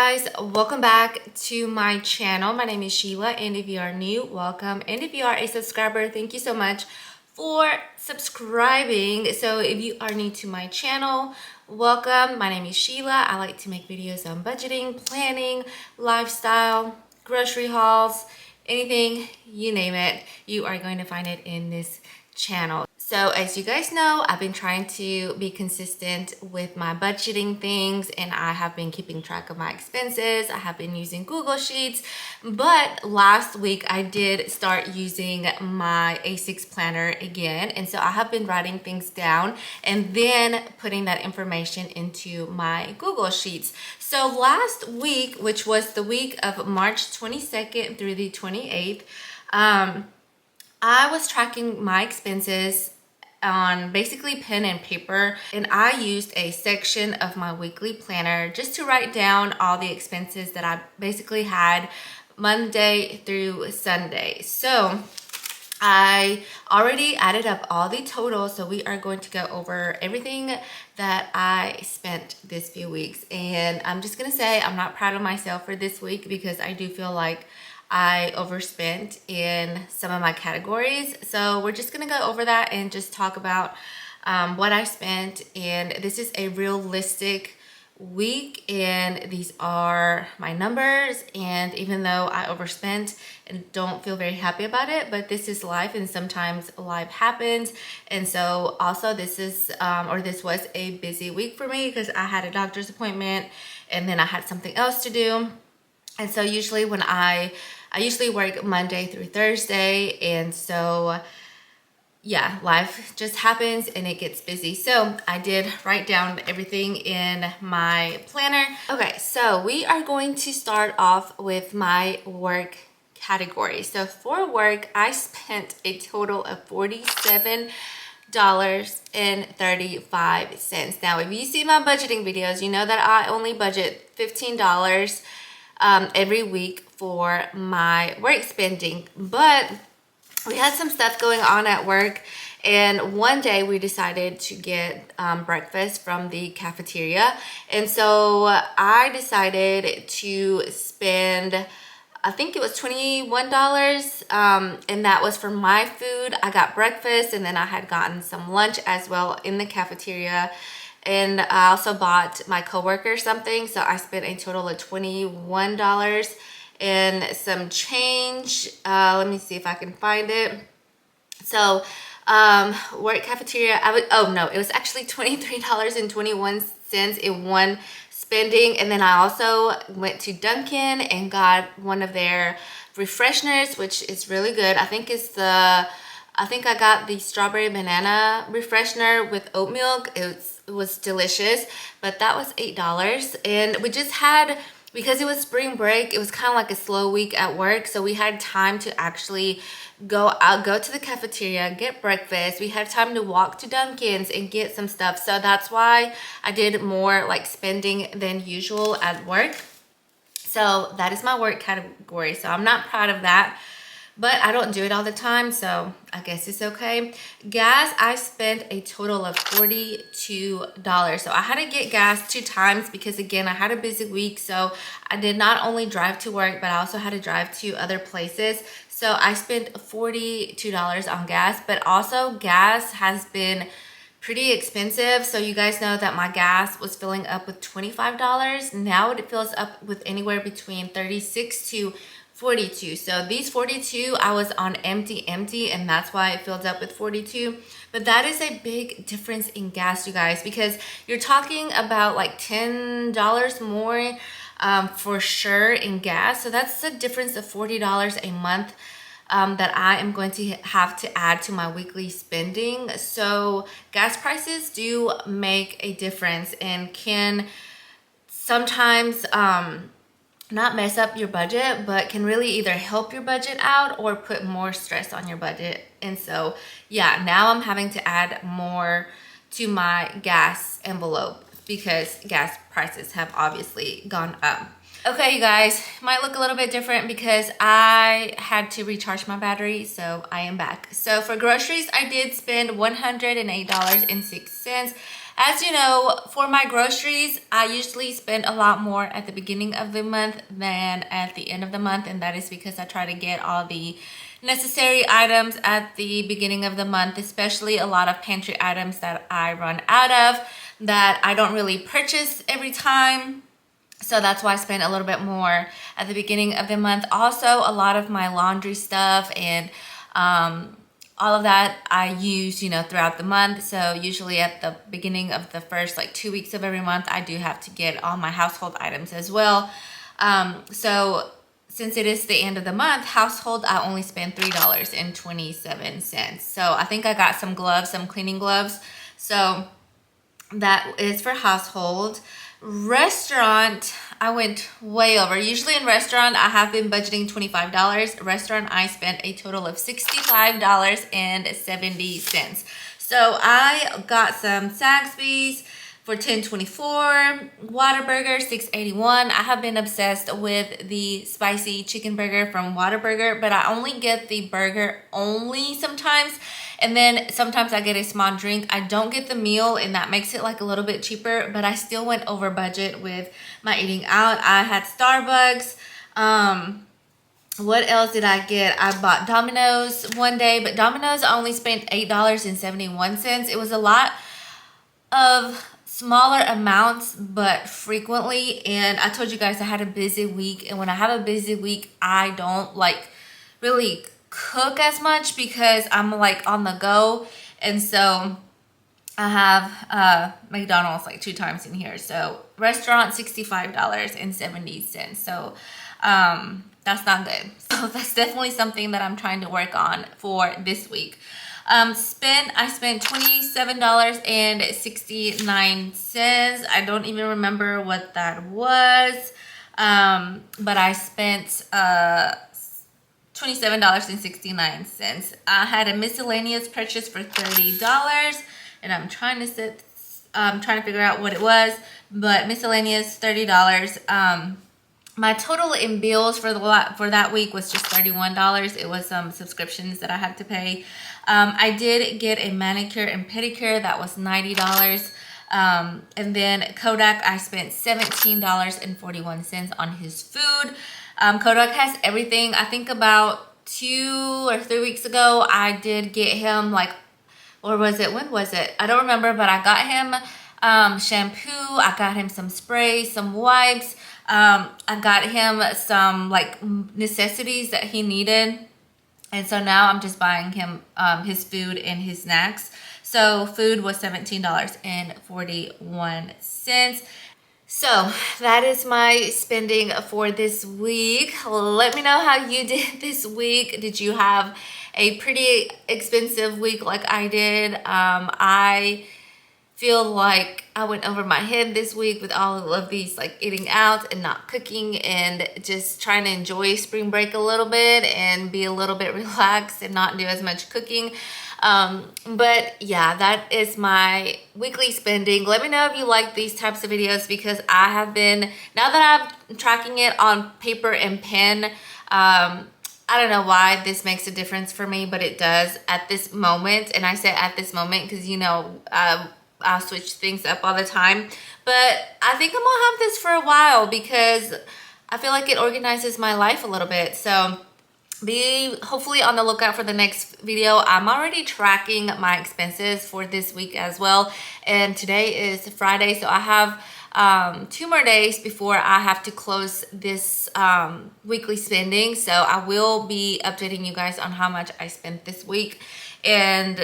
guys, welcome back to my channel. My name is Sheila, and if you are new, welcome, and if you are a subscriber, thank you so much for subscribing. So if you are new to my channel, welcome. My name is Sheila. I like to make videos on budgeting, planning, lifestyle, grocery hauls, anything, you name it, you are going to find it in this channel. So as you guys know, I've been trying to be consistent with my budgeting things, and I have been keeping track of my expenses. I have been using Google Sheets, but last week I did start using my A6 planner again. And so I have been writing things down and then putting that information into my Google Sheets. So last week, which was the week of March 22nd through the 28th, I was tracking my expenses on basically pen and paper, and I used a section of my weekly planner just to write down all the expenses that I basically had Monday through Sunday. So I already added up all the totals, so we are going to go over everything that I spent this few weeks. And I'm just gonna say I'm not proud of myself for this week because I do feel like I overspent in some of my categories. So we're just gonna go over that and just talk about what I spent. And this is a realistic week, and these are my numbers. And even though I overspent and don't feel very happy about it, but this is life, and sometimes life happens. And so also this is this was a busy week for me because I had a doctor's appointment and then I had something else to do. And so usually when I usually work Monday through Thursday, and so yeah, life just happens and it gets busy. So I did write down everything in my planner. Okay, so we are going to start off with my work category. So for work, I spent a total of $47.35. Now, if you see my budgeting videos, you know that I only budget $15 every week for my work spending, but we had some stuff going on at work, and one day we decided to get breakfast from the cafeteria. And so I decided to spend, I think it was $21, and that was for my food. I got breakfast, and then I had gotten some lunch as well in the cafeteria. And I also bought my coworker something, so I spent a total of $21 and some change. Let me see if I can find it. So work cafeteria, it was actually $23.21 in one spending. And then I also went to Dunkin' and got one of their refresheners, which is really good. I think I got the strawberry banana refreshener with oat milk. It was delicious, but that was $8. And we just had, because it was spring break, it was kind of like a slow week at work, so we had time to actually go to the cafeteria, get breakfast. We had time to walk to Dunkin's and get some stuff. So that's why I did more like spending than usual at work. So that is my work category. So I'm not proud of that, but I don't do it all the time, so I guess it's okay. Gas, I spent a total of $42. So I had to get gas 2 times because, again, I had a busy week. So I did not only drive to work, but I also had to drive to other places. So I spent $42 on gas, but also gas has been pretty expensive. So you guys know that my gas was filling up with $25. Now it fills up with anywhere between $36 to $42. So these 42, I was on empty, and that's why it filled up with 42. But that is a big difference in gas, you guys, because you're talking about like $10 more for sure in gas. So that's a difference of $40 a month that I am going to have to add to my weekly spending. So gas prices do make a difference and can sometimes not mess up your budget, but can really either help your budget out or put more stress on your budget. And so yeah, now I'm having to add more to my gas envelope because gas prices have obviously gone up. Okay, you guys, might look a little bit different because I had to recharge my battery, so I am back. So for groceries, I did spend $108.06. As you know, for my groceries, I usually spend a lot more at the beginning of the month than at the end of the month, and that is because I try to get all the necessary items at the beginning of the month, especially a lot of pantry items that I run out of that I don't really purchase every time. So that's why I spend a little bit more at the beginning of the month. Also, a lot of my laundry stuff and all of that I use, throughout the month. So usually at the beginning of the first 2 weeks of every month, I do have to get all my household items as well. So since it is the end of the month, household, I only spend $3.27. So I think I got some gloves, some cleaning gloves. So that is for household. Restaurant, I went way over. Usually in restaurant, I have been budgeting $25. Restaurant, I spent a total of $65.70. So I got some Zaxby's for $10.24, Whataburger $6.81. I have been obsessed with the spicy chicken burger from Whataburger, but I only get the burger only sometimes. And then sometimes I get a small drink. I don't get the meal, and that makes it a little bit cheaper, but I still went over budget with my eating out. I had Starbucks. What else did I get? I bought Domino's one day, but Domino's I only spent $8.71. It was a lot of smaller amounts, but frequently. And I told you guys I had a busy week, and when I have a busy week, I don't really cook as much because I'm on the go. And so I have McDonald's 2 times in here. So restaurant $65.70. So that's not good. So that's definitely something that I'm trying to work on for this week. I spent $27.69. I don't even remember what that was. But I spent $27.69. I had a miscellaneous purchase for $30, and I'm trying to figure out what it was, but miscellaneous $30. My total in bills for that week was just $31. It was some subscriptions that I had to pay. I did get a manicure and pedicure that was $90. And then Kodak, I spent $17.41 on his food. Kodak has everything. I think about 2 or 3 weeks ago, I did get him or was it, when was it? I don't remember, but I got him shampoo. I got him some spray, some wipes. I got him some necessities that he needed. And so now I'm just buying him his food and his snacks. So food was $17.41. So that is my spending for this week. Let me know how you did this week. Did you have a pretty expensive week like I did? I feel like I went over my head this week with all of these eating out and not cooking and just trying to enjoy spring break a little bit and be a little bit relaxed and not do as much cooking. But yeah, that is my weekly spending. Let me know if you like these types of videos, because I have been, now that I'm tracking it on paper and pen, I don't know why this makes a difference for me, but it does at this moment. And I say at this moment because, I'll switch things up all the time. But I think I'm gonna have this for a while because I feel like it organizes my life a little bit. So be hopefully on the lookout for the next video. I'm already tracking my expenses for this week as well, and today is Friday, so I have 2 more days before I have to close this weekly spending. So I will be updating you guys on how much I spent this week, and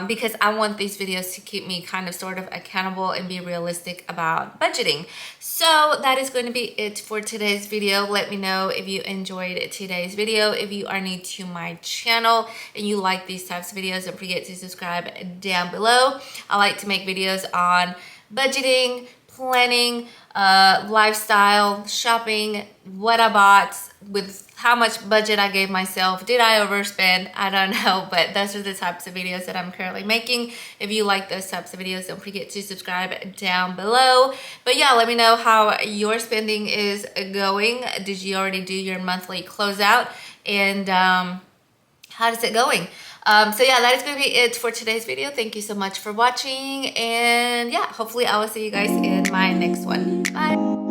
because I want these videos to keep me kind of sort of accountable and be realistic about budgeting. So that is going to be it for today's video. Let me know if you enjoyed today's video. If you are new to my channel and you like these types of videos, don't forget to subscribe down below. I like to make videos on budgeting, planning, lifestyle, shopping, what I bought, with how much budget I gave myself. Did I overspend? I don't know, but those are the types of videos that I'm currently making. If you like those types of videos, don't forget to subscribe down below. But yeah, let me know how your spending is going. Did you already do your monthly closeout? And how is it going? So yeah, that is going to be it for today's video. Thank you so much for watching. And yeah, hopefully I will see you guys in my next one. Bye.